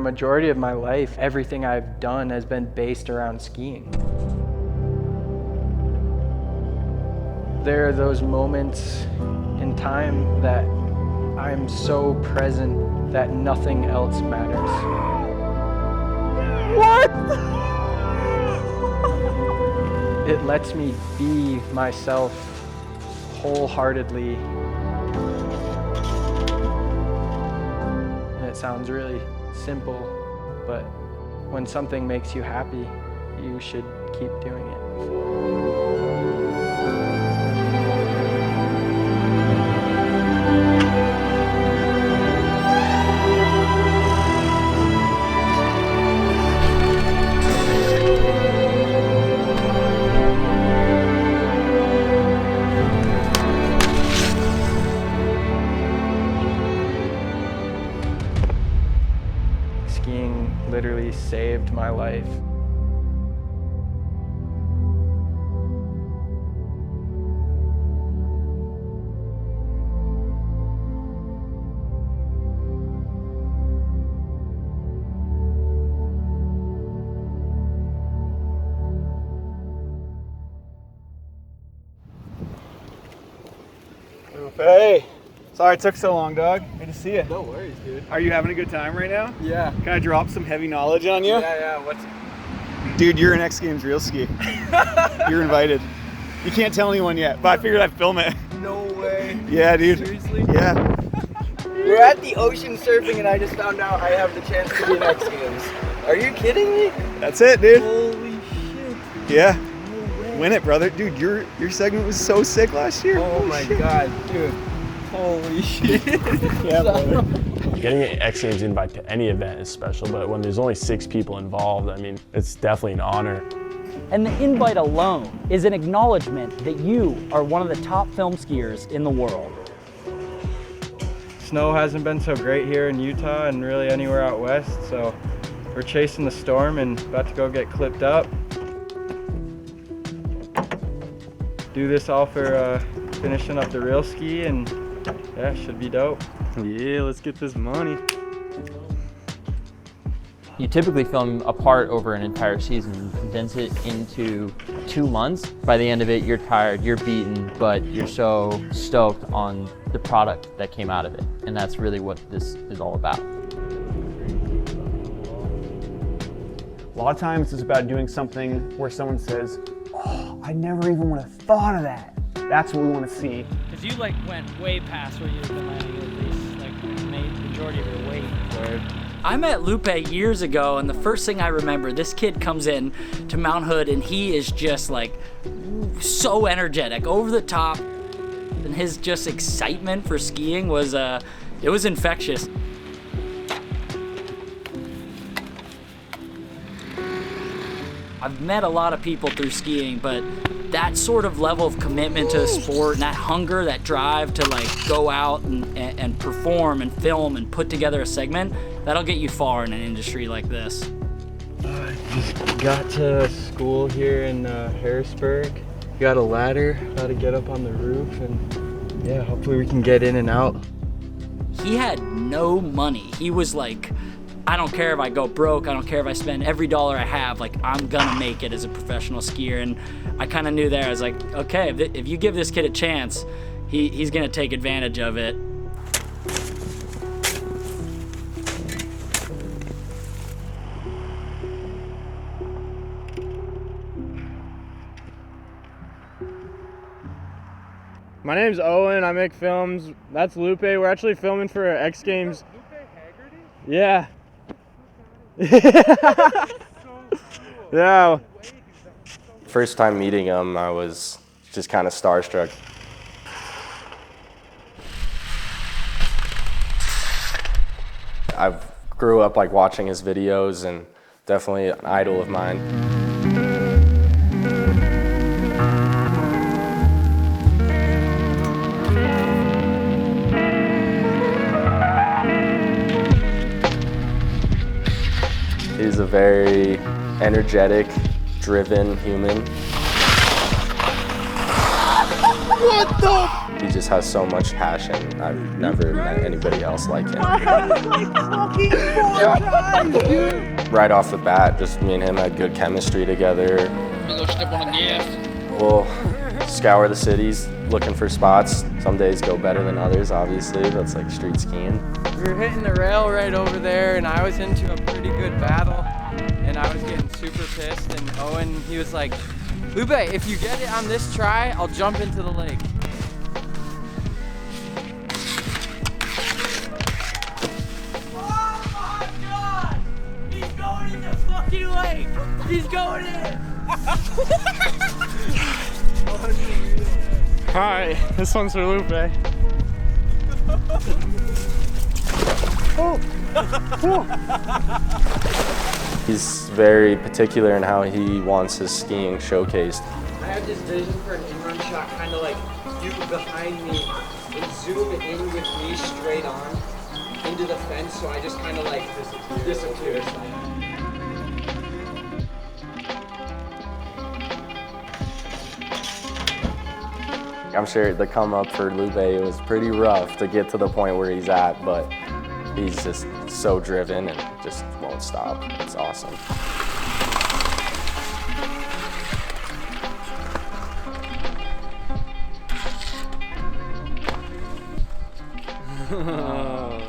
For a majority of my life, everything I've done has been based around skiing. There are those moments in time that I'm so present that nothing else matters. What? It lets me be myself wholeheartedly. And it sounds really simple, but when something makes you happy, you should keep doing it. Skiing literally saved my life. Hey, sorry it took so long, dog. Good to see you. No worries, dude. Are you having a good time right now? Yeah. Can I drop some heavy knowledge on you? Yeah. Dude, you're an X Games real ski. You're invited. You can't tell anyone yet, but I figured I'd film it. No way. Yeah, dude. Seriously? Yeah. We're at the ocean surfing and I just found out I have the chance to be in X Games. Are you kidding me? That's it, dude. Holy shit. Yeah. No way. Win it, brother. Dude, your segment was so sick last year. Oh my god, dude. Holy shit. Yeah, brother. Getting an X Games invite to any event is special, but when there's only 6 people involved, I mean, it's definitely an honor. And the invite alone is an acknowledgement that you are one of the top film skiers in the world. Snow hasn't been so great here in Utah and really anywhere out west, so we're chasing the storm and about to go get clipped up. Do this all for finishing up the real ski, and yeah, should be dope. Yeah, let's get this money. You typically film a part over an entire season, you condense it into 2 months. By the end of it, you're tired, you're beaten, but you're so stoked on the product that came out of it. And that's really what this is all about. A lot of times it's about doing something where someone says, oh, I never even would have thought of that. That's what we want to see. Because you went way past where you've been landing at least, made the majority of your weight. I met Lupe years ago, and the first thing I remember, this kid comes in to Mount Hood and he is just so energetic, over the top. And his just excitement for skiing was, it was infectious. I've met a lot of people through skiing, but that sort of level of commitment to a sport and that hunger, that drive to go out and perform and film and put together a segment, that'll get you far in an industry like this. I just got to school here in Harrisburg. Got a ladder, about to get up on the roof, and yeah, hopefully we can get in and out. He had no money. He was like, I don't care if I go broke, I don't care if I spend every dollar I have, I'm gonna make it as a professional skier. And I kind of knew there, I was like, okay, if you give this kid a chance, he's gonna take advantage of it. My name's Owen, I make films. That's Lupe. We're actually filming for X Games. Lupe Hagearty? Yeah. Yeah. First time meeting him, I was just kind of starstruck. I grew up watching his videos and definitely an idol of mine. He's a very energetic, driven human. What He just has so much passion. I've never met anybody else like him. Right off the bat, just me and him had good chemistry together. Go step on the gas. We'll scour the cities looking for spots. Some days go better than others, obviously. That's like street skiing. We were hitting the rail right over there, and I was into a pretty good battle, and I was getting super pissed, and Owen, he was like, Lupe, if you get it on this try, I'll jump into the lake. Oh my God! He's going in the fucking lake! He's going in! Hi, this one's for Lupe. He's very particular in how he wants his skiing showcased. I have this vision for an in-run shot, kind of like you behind me and zoom in with me straight on into the fence, so I just kind of like disappear. I'm sure the come up for Lupe, it was pretty rough to get to the point where he's at, but he's just so driven and just won't stop. It's awesome.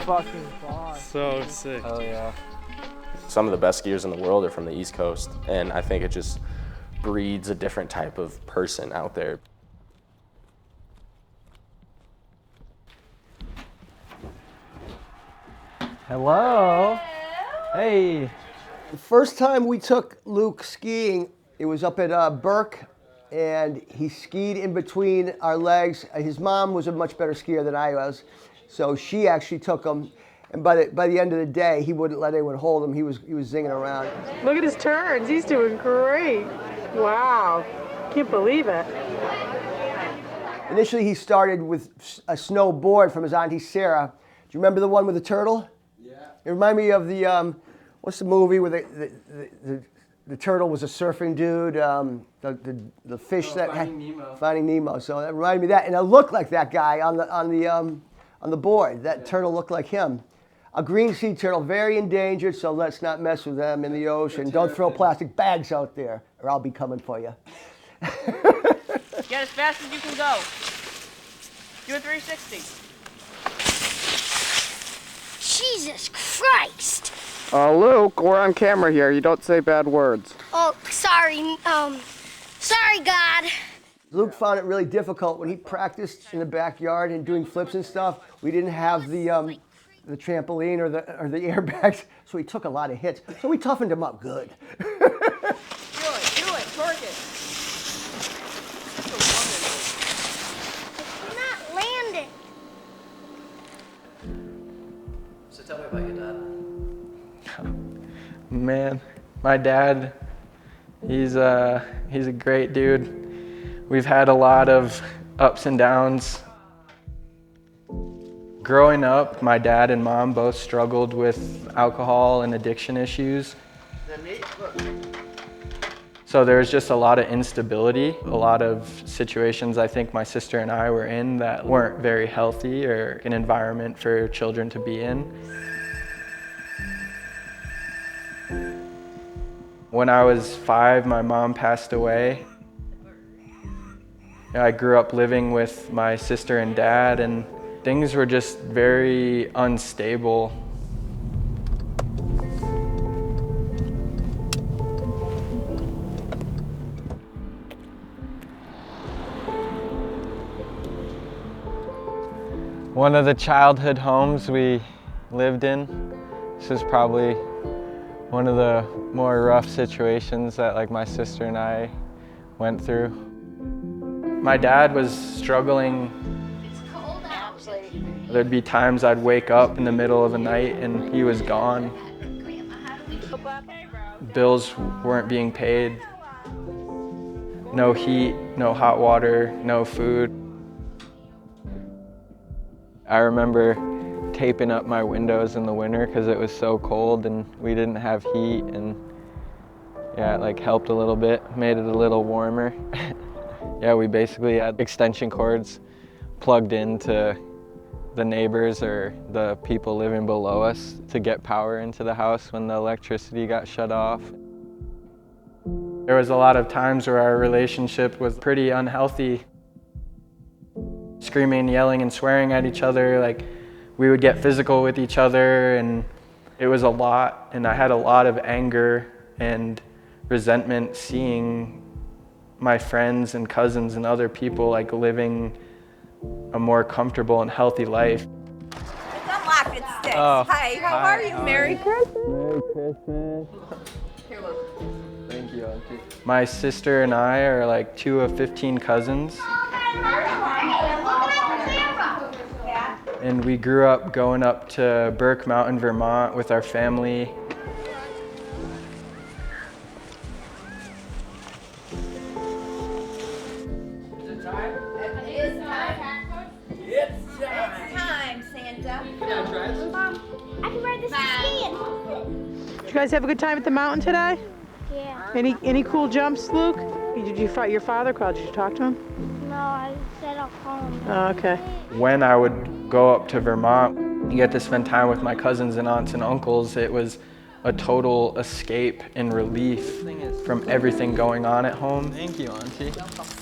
Fucking fun. So sick. Oh yeah. Some of the best skiers in the world are from the East Coast, and I think it just breeds a different type of person out there. Hello. Hey. The first time we took Luke skiing, it was up at Burke, and he skied in between our legs. His mom was a much better skier than I was, so she actually took him. And by the end of the day, he wouldn't let anyone hold him. He was zinging around. Look at his turns. He's doing great. Wow. Can't believe it. Initially, he started with a snowboard from his Auntie Sarah. Do you remember the one with the turtle? Yeah. It reminded me of the, what's the movie where the turtle was a surfing dude, the fish that Finding Nemo. Finding Nemo. So that reminded me of that, and it looked like that guy on the board. That turtle looked like him. A green sea turtle, very endangered, so let's not mess with them in the ocean. Don't throw plastic bags out there, or I'll be coming for you. Get as fast as you can go. Do a 360. Jesus Christ! Luke, we're on camera here. You don't say bad words. Oh, sorry. Sorry, God. Luke found it really difficult when he practiced in the backyard and doing flips and stuff. We didn't have the trampoline or the airbags, so he took a lot of hits. So we toughened him up good. Do it, torque it. You're not landing. So tell me about your dad. Man, my dad, he's a great dude. We've had a lot of ups and downs. Growing up, my dad and mom both struggled with alcohol and addiction issues. So there was just a lot of instability, a lot of situations I think my sister and I were in that weren't very healthy or an environment for children to be in. When I was 5, my mom passed away. I grew up living with my sister and dad, and things were just very unstable. One of the childhood homes we lived in, this is probably one of the more rough situations that like my sister and I went through. My dad was struggling. It's cold out. There'd be times I'd wake up in the middle of the night and he was gone. Bills weren't being paid. No heat, no hot water, no food. I remember taping up my windows in the winter because it was so cold and we didn't have heat, and yeah, it like helped a little bit, made it a little warmer. Yeah, we basically had extension cords plugged into the neighbors or the people living below us to get power into the house when the electricity got shut off. There was a lot of times where our relationship was pretty unhealthy. Screaming, yelling, and swearing at each other, like we would get physical with each other, and it was a lot, and I had a lot of anger and resentment seeing my friends and cousins and other people like living a more comfortable and healthy life. Don't laugh, it's sticks. Oh, Hi, how are you? Merry Christmas. Merry Christmas. Here, look. Thank you, Auntie. My sister and I are like 2 of 15 cousins. And we grew up going up to Burke Mountain, Vermont with our family. Did you guys have a good time at the mountain today? Yeah. Any cool jumps, Luke? Did your father call? Did you talk to him? No, I said I'll call him. Oh, okay. When I would go up to Vermont and get to spend time with my cousins and aunts and uncles, it was a total escape and relief from everything going on at home. Thank you, Auntie.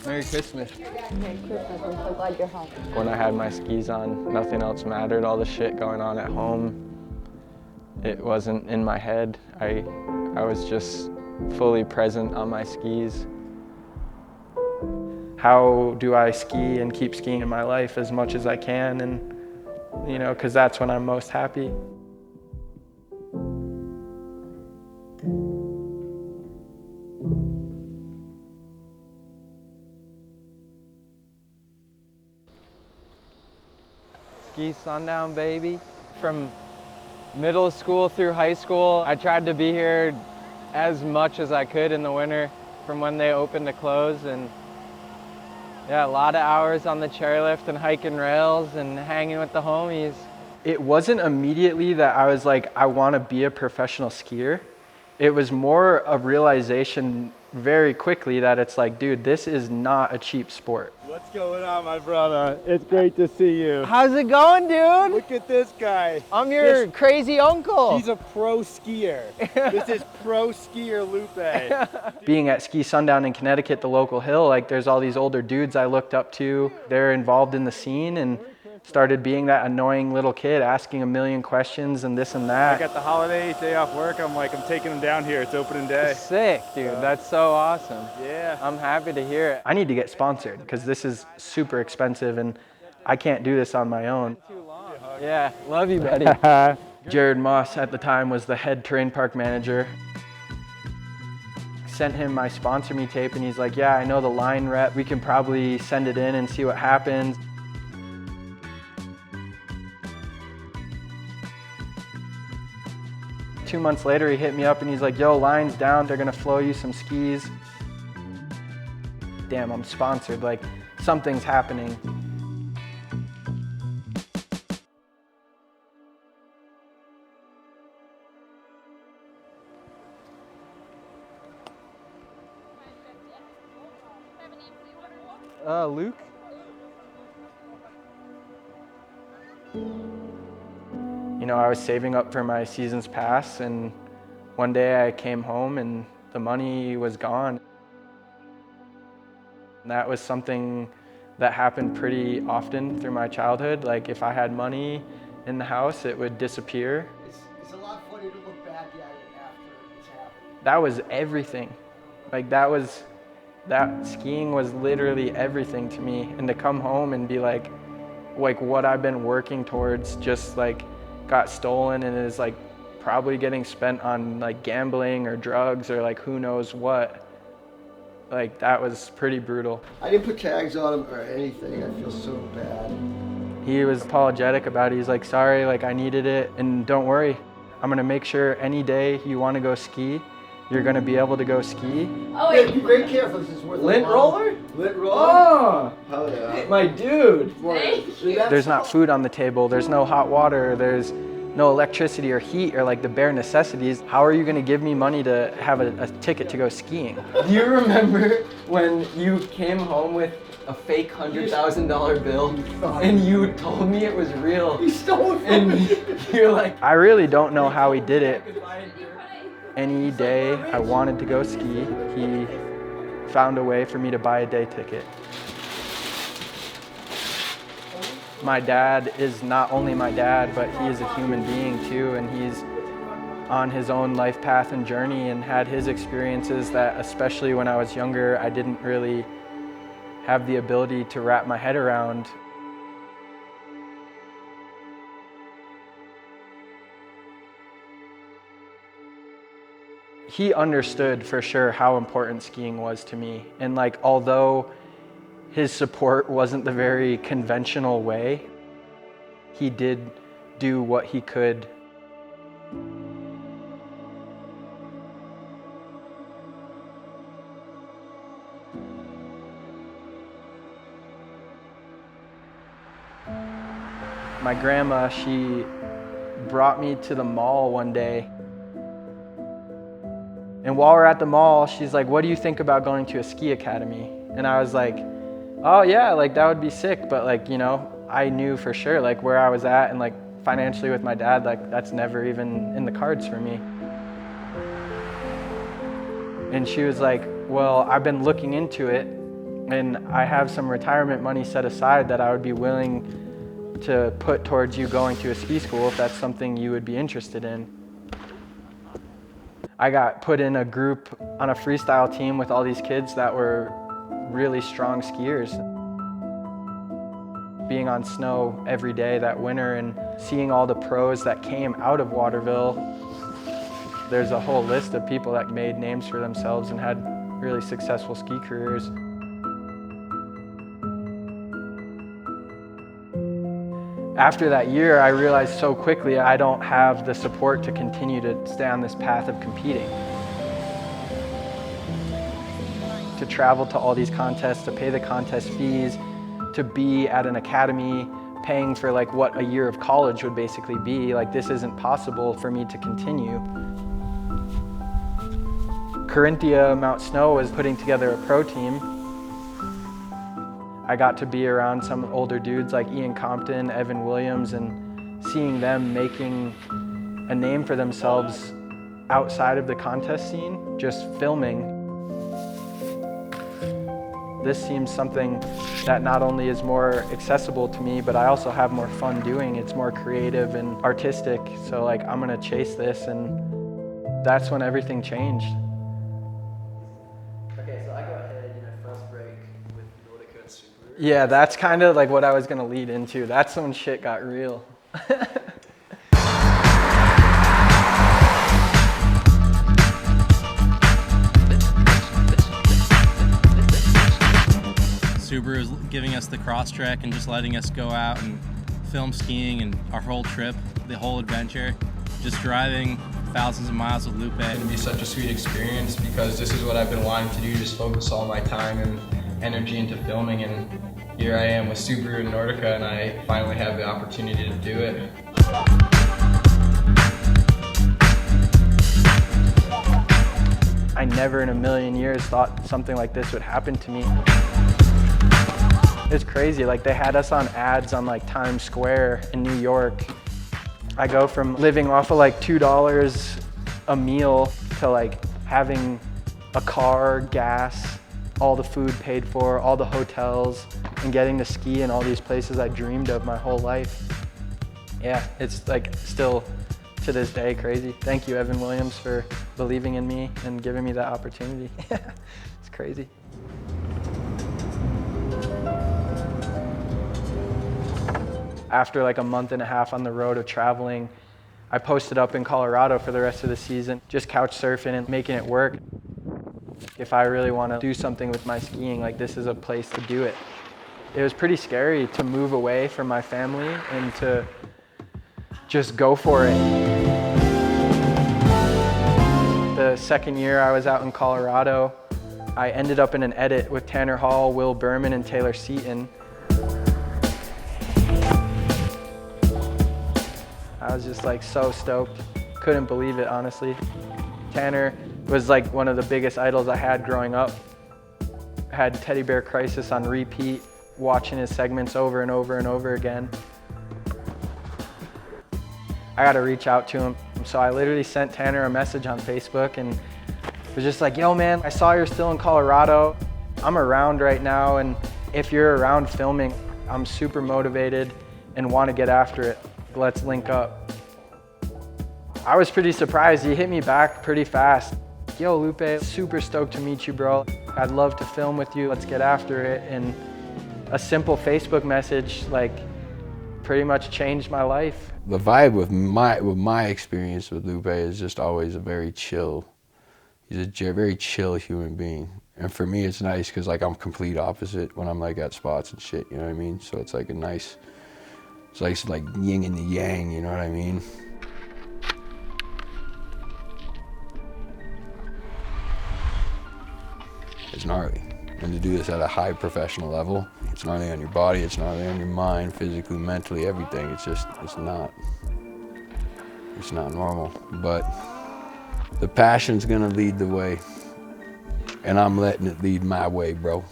Merry Christmas. Merry Christmas, I'm so glad you're home. When I had my skis on, nothing else mattered. All the shit going on at home, it wasn't in my head. I was just fully present on my skis. How do I ski and keep skiing in my life as much as I can? And, you know, because that's when I'm most happy. Ski sundown, baby. From middle school through high school, I tried to be here as much as I could in the winter from when they opened to close. And yeah, a lot of hours on the chairlift and hiking rails and hanging with the homies. It wasn't immediately that I was like, I want to be a professional skier. It was more a realization very quickly that it's like, dude, this is not a cheap sport. What's going on, my brother? It's great to see you. How's it going, dude? Look at this guy. I'm your crazy uncle. He's a pro skier. This is pro skier Lupe. Being at Ski Sundown in Connecticut, the local hill, like there's all these older dudes I looked up to. They're involved in the scene and started being that annoying little kid asking a million questions and this and that. I got the holiday day off work. I'm taking him down here. It's opening day. Sick, dude. That's so awesome. Yeah. I'm happy to hear it. I need to get sponsored because this is super expensive and I can't do this on my own. Yeah, love you, buddy. Jared Moss at the time was the head terrain park manager. Sent him my sponsor me tape and he's like, yeah, I know the line rep. We can probably send it in and see what happens. Two months later, he hit me up and he's like, yo, line's down. They're gonna flow you some skis. Damn, I'm sponsored. Like, something's happening. Luke? You know, I was saving up for my season's pass and one day I came home and the money was gone. And that was something that happened pretty often through my childhood. Like if I had money in the house, it would disappear. It's a lot funnier to look back at it after it's happened. That was everything. Like that skiing was literally everything to me. And to come home and be like what I've been working towards just like got stolen and is like probably getting spent on like gambling or drugs or like who knows what. Like that was pretty brutal. I didn't put tags on him or anything. I feel so bad. He was apologetic about it. He's like, sorry, like I needed it and don't worry. I'm gonna make sure any day you wanna go ski, you're gonna be able to go ski. Oh, yeah, be very careful. This is worth Lint roller? Lint roller? Oh! Hell yeah. My dude! Thank you. There's not food on the table, there's no hot water, there's no electricity or heat or like the bare necessities, how are you gonna give me money to have a ticket to go skiing? Do you remember when you came home with a fake $100,000 bill and you told me it was real? You stole it from me. You're like, I really don't know how he did it. Any day I wanted to go ski, he found a way for me to buy a day ticket. My dad is not only my dad, but he is a human being too, and he's on his own life path and journey and had his experiences that, especially when I was younger, I didn't really have the ability to wrap my head around. He understood for sure how important skiing was to me. And like, although his support wasn't the very conventional way, he did do what he could. My grandma, she brought me to the mall one day. And while we're at the mall, she's like, what do you think about going to a ski academy? And I was like, oh yeah, like that would be sick. But like, you know, I knew for sure like where I was at and like financially with my dad, like that's never even in the cards for me. And she was like, well, I've been looking into it and I have some retirement money set aside that I would be willing to put towards you going to a ski school if that's something you would be interested in. I got put in a group on a freestyle team with all these kids that were really strong skiers. Being on snow every day that winter and seeing all the pros that came out of Waterville, there's a whole list of people that made names for themselves and had really successful ski careers. After that year, I realized so quickly I don't have the support to continue to stay on this path of competing. To travel to all these contests, to pay the contest fees, to be at an academy, paying for like what a year of college would basically be, like this isn't possible for me to continue. Carinthia Mount Snow was putting together a pro team. I got to be around some older dudes like Ian Compton, Evan Williams, and seeing them making a name for themselves outside of the contest scene, just filming. This seems something that not only is more accessible to me, but I also have more fun doing. It's more creative and artistic, so like I'm gonna chase this, and that's when everything changed. Okay, so I go ahead, first break with Nordica and Subaru. Yeah, that's kind of like what I was gonna lead into. That's when shit got real. Subaru is giving us the cross trek and just letting us go out and film skiing, and our whole trip, the whole adventure, just driving thousands of miles with Lupe. It's gonna be such a sweet experience because this is what I've been wanting to do, just focus all my time and energy into filming, and here I am with Subaru and Nordica, and I finally have the opportunity to do it. I never in a million years thought something like this would happen to me. It's crazy, like they had us on ads on like Times Square in New York. I go from living off of like $2 a meal to like having a car, gas, all the food paid for, all the hotels, and getting to ski in all these places I dreamed of my whole life. Yeah, it's like still to this day crazy. Thank you, Evan Williams, for believing in me and giving me that opportunity. It's crazy. After like a month and a half on the road of traveling, I posted up in Colorado for the rest of the season, just couch surfing and making it work. If I really want to do something with my skiing, like this is a place to do it. It was pretty scary to move away from my family and to just go for it. The second year I was out in Colorado, I ended up in an edit with Tanner Hall, Will Berman, and Taylor Seaton. I was just like so stoked. Couldn't believe it, honestly. Tanner was like one of the biggest idols I had growing up. Had Teddy Bear Crisis on repeat, watching his segments over and over and over again. I got to reach out to him. So I literally sent Tanner a message on Facebook and was just like, yo man, I saw you're still in Colorado. I'm around right now, and if you're around filming, I'm super motivated and want to get after it. Let's link up. I was pretty surprised. He hit me back pretty fast. Yo Lupe, super stoked to meet you, bro. I'd love to film with you. Let's get after it. And a simple Facebook message like pretty much changed my life. The vibe with my experience with Lupe is just always a very chill. He's a very chill human being. And for me, it's nice because like I'm complete opposite when I'm like at spots and shit, you know what I mean? So it's like a nice, it's like yin and the yang, you know what I mean? It's gnarly. And to do this at a high professional level, it's gnarly on your body, it's gnarly on your mind, physically, mentally, everything. It's just, it's not normal. But the passion's gonna lead the way. And I'm letting it lead my way, bro.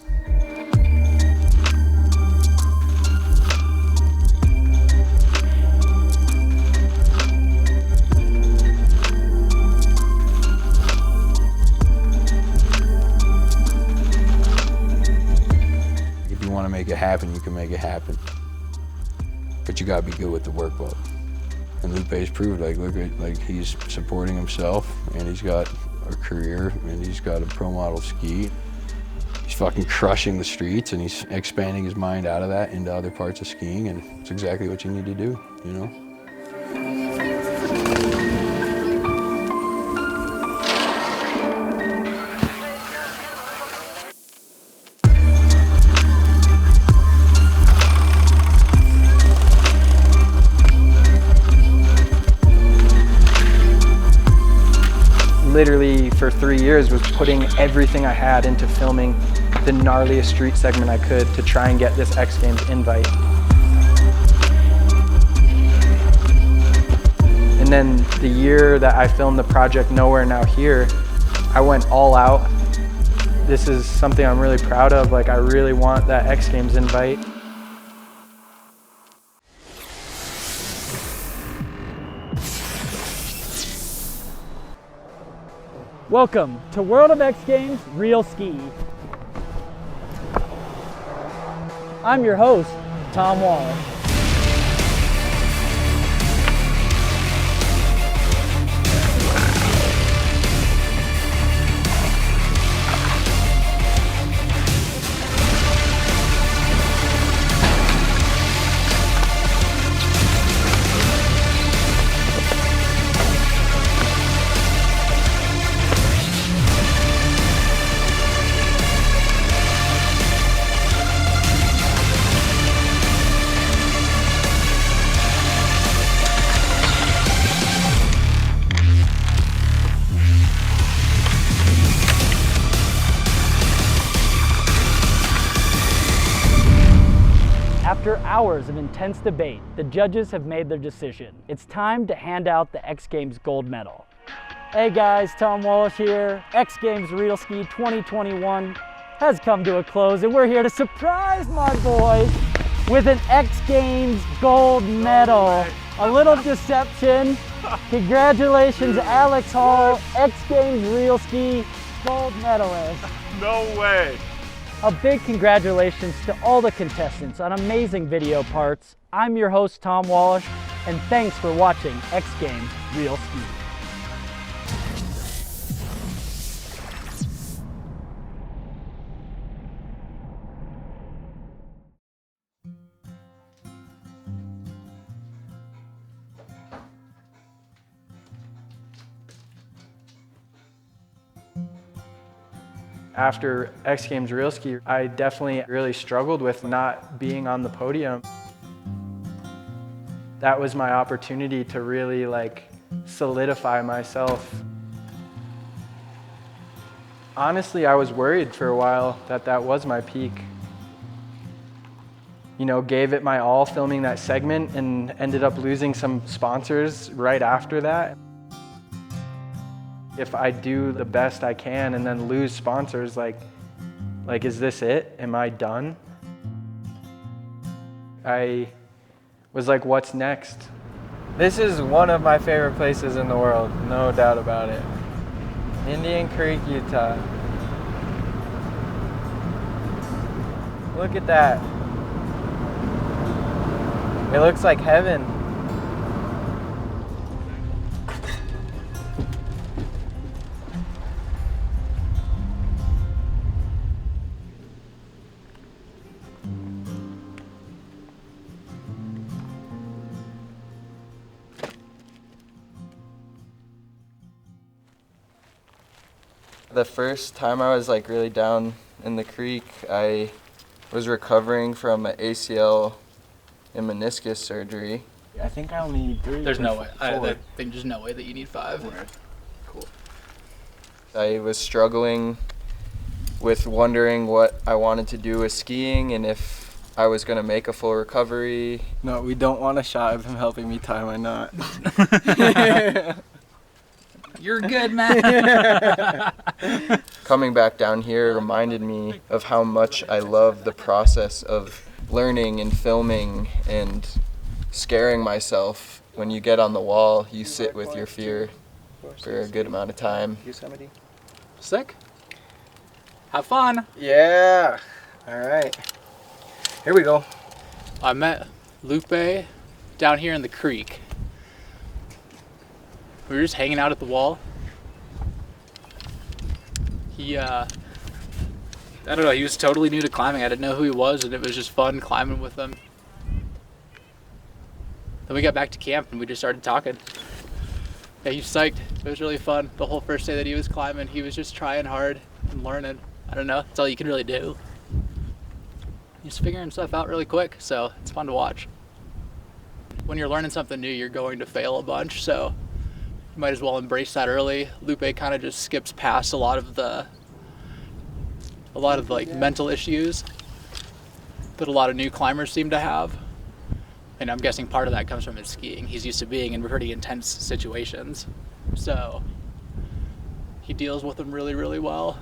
If you want to make it happen, you can make it happen. But you gotta be good with the workload. And Lupe's proved, like, look at, like, he's supporting himself, and he's got a career, and he's got a pro model ski. He's fucking crushing the streets, and he's expanding his mind out of that into other parts of skiing, and it's exactly what you need to do, you know? Literally for 3 years was putting everything I had into filming the gnarliest street segment I could to try and get this X Games invite. And then the year that I filmed the project Nowhere Now Here, I went all out. This is something I'm really proud of. Like, I really want that X Games invite. Welcome to World of X Games Real Ski. I'm your host, Tom Wallace. After hours of intense debate, the judges have made their decision. It's time to hand out the X Games gold medal. Hey guys, Tom Wallace here. X Games Real Ski 2021 has come to a close, and we're here to surprise my boys with an X Games gold medal. A little deception. Congratulations, Alex Hall, X Games Real Ski gold medalist. No way. A big congratulations to all the contestants on amazing video parts. I'm your host, Tom Wallace, and thanks for watching X Games Real Ski. After X Games Real Ski, I definitely really struggled with not being on the podium. That was my opportunity to really like solidify myself. Honestly, I was worried for a while that that was my peak. you know, gave it my all filming that segment and ended up losing some sponsors right after that. If I do the best I can and then lose sponsors, like is this it? Am I done? I was like, what's next? This is one of my favorite places in the world, no doubt about it. Indian Creek, Utah. Look at that. It looks like heaven. The first time I was like really down in the creek, I was recovering from an ACL and meniscus surgery. I think I only need 3. There's no way. I think there's no way that you need 5. Cool. I was struggling with wondering what I wanted to do with skiing and if I was going to make a full recovery. No, we don't want a shot of him helping me tie my knot. You're good, man. Coming back down here reminded me of how much I love the process of learning and filming and scaring myself. When you get on the wall, you sit with your fear for a good amount of time. Sick. Have fun. Yeah. All right. Here we go. I met Lupe down here in the creek. We were just hanging out at the wall. He, I don't know, he was totally new to climbing. I didn't know who he was, and it was just fun climbing with him. Then we got back to camp and we just started talking. Yeah, he was psyched. It was really fun. The whole first day that he was climbing, he was just trying hard and learning. I don't know, that's all you can really do. He's figuring stuff out really quick, so it's fun to watch. When you're learning something new, you're going to fail a bunch, so you might as well embrace that early. Lupe kind of just skips past a lot of like mental issues that a lot of new climbers seem to have. And I'm guessing part of that comes from his skiing. He's used to being in pretty intense situations, so he deals with them really, really well.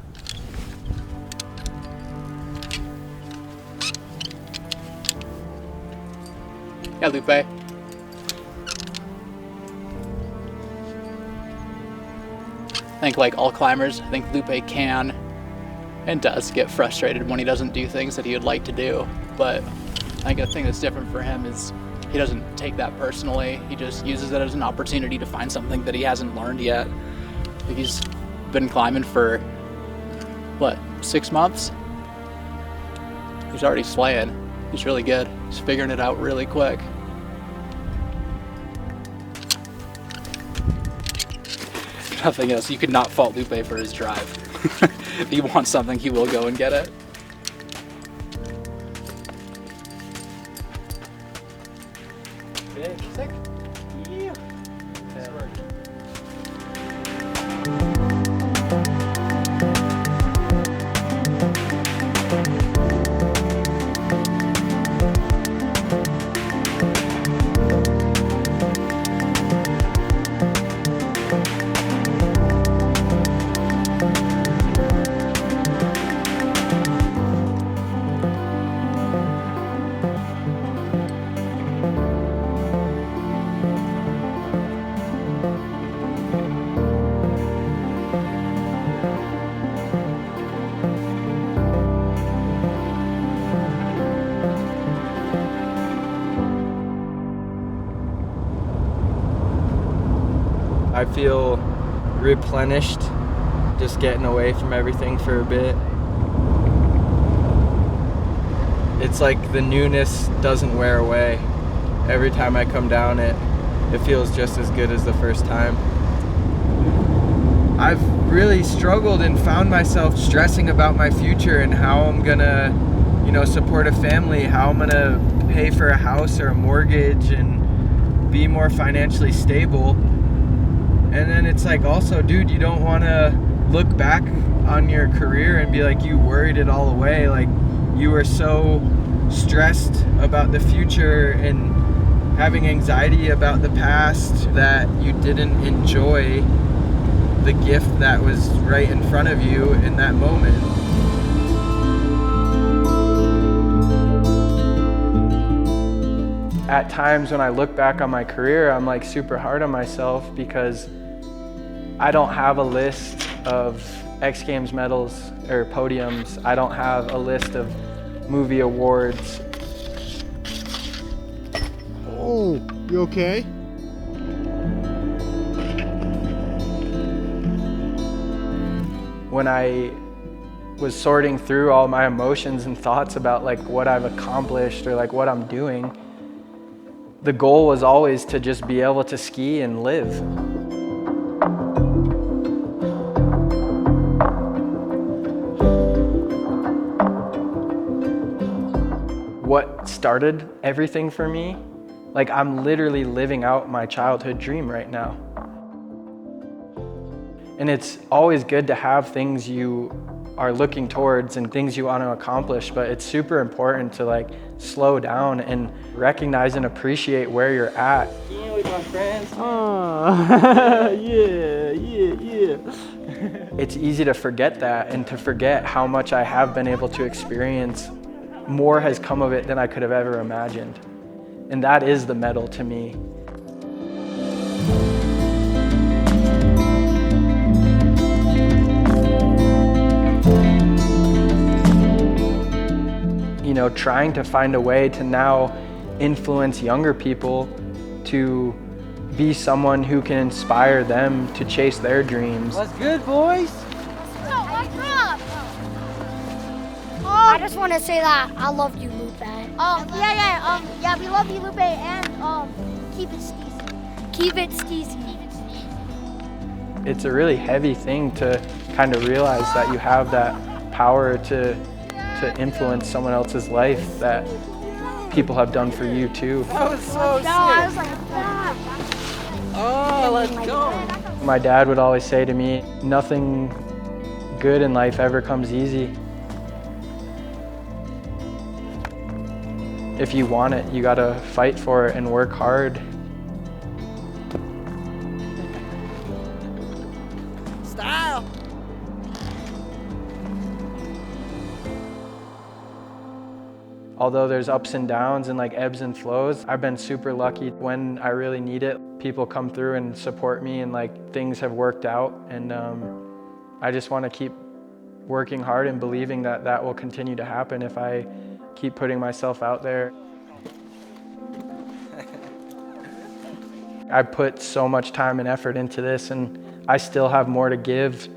Yeah, Lupe. I think like all climbers, I think Lupe can and does get frustrated when he doesn't do things that he would like to do. But I think the thing that's different for him is he doesn't take that personally. He just uses it as an opportunity to find something that he hasn't learned yet. Like he's been climbing for, what, 6 months? He's already slaying. He's really good. He's figuring it out really quick. Nothing else. You could not fault Lupe for his drive. If he wants something, he will go and get it. Sick. Yeah. I feel replenished, just getting away from everything for a bit. It's like the newness doesn't wear away. Every time I come down it feels just as good as the first time. I've really struggled and found myself stressing about my future and how I'm gonna, support a family, how I'm gonna pay for a house or a mortgage and be more financially stable. And then it's like also, dude, you don't want to look back on your career and be like you worried it all away. Like you were so stressed about the future and having anxiety about the past, that you didn't enjoy the gift that was right in front of you in that moment. At times when I look back on my career, I'm like super hard on myself because I don't have a list of X Games medals or podiums. I don't have a list of movie awards. Oh, you okay? When I was sorting through all my emotions and thoughts about like what I've accomplished or like what I'm doing, the goal was always to just be able to ski and live. What started everything for me, like I'm literally living out my childhood dream right now. And it's always good to have things you are looking towards and things you want to accomplish, but it's super important to like slow down and recognize and appreciate where you're at. Skiing with my friends. Oh, yeah. It's easy to forget that and to forget how much I have been able to experience. More has come of it than I could have ever imagined. And that is the medal to me. You know, trying to find a way to now influence younger people to be someone who can inspire them to chase their dreams. What's good, boys? I just want to say that I love you, Lupe. Yeah, we love you, Lupe, and keep it steezy. Keep it steezy. It's a really heavy thing to kind of realize that you have that power to influence someone else's life that people have done for you too. That was so sick. I was like, oh, let's go. My dad would always say to me, nothing good in life ever comes easy. If you want it, you gotta fight for it and work hard. Style. Although there's ups and downs and like ebbs and flows, I've been super lucky. When I really need it, people come through and support me and like things have worked out. And I just want to keep working hard and believing that that will continue to happen if I keep putting myself out there. I put so much time and effort into this and I still have more to give.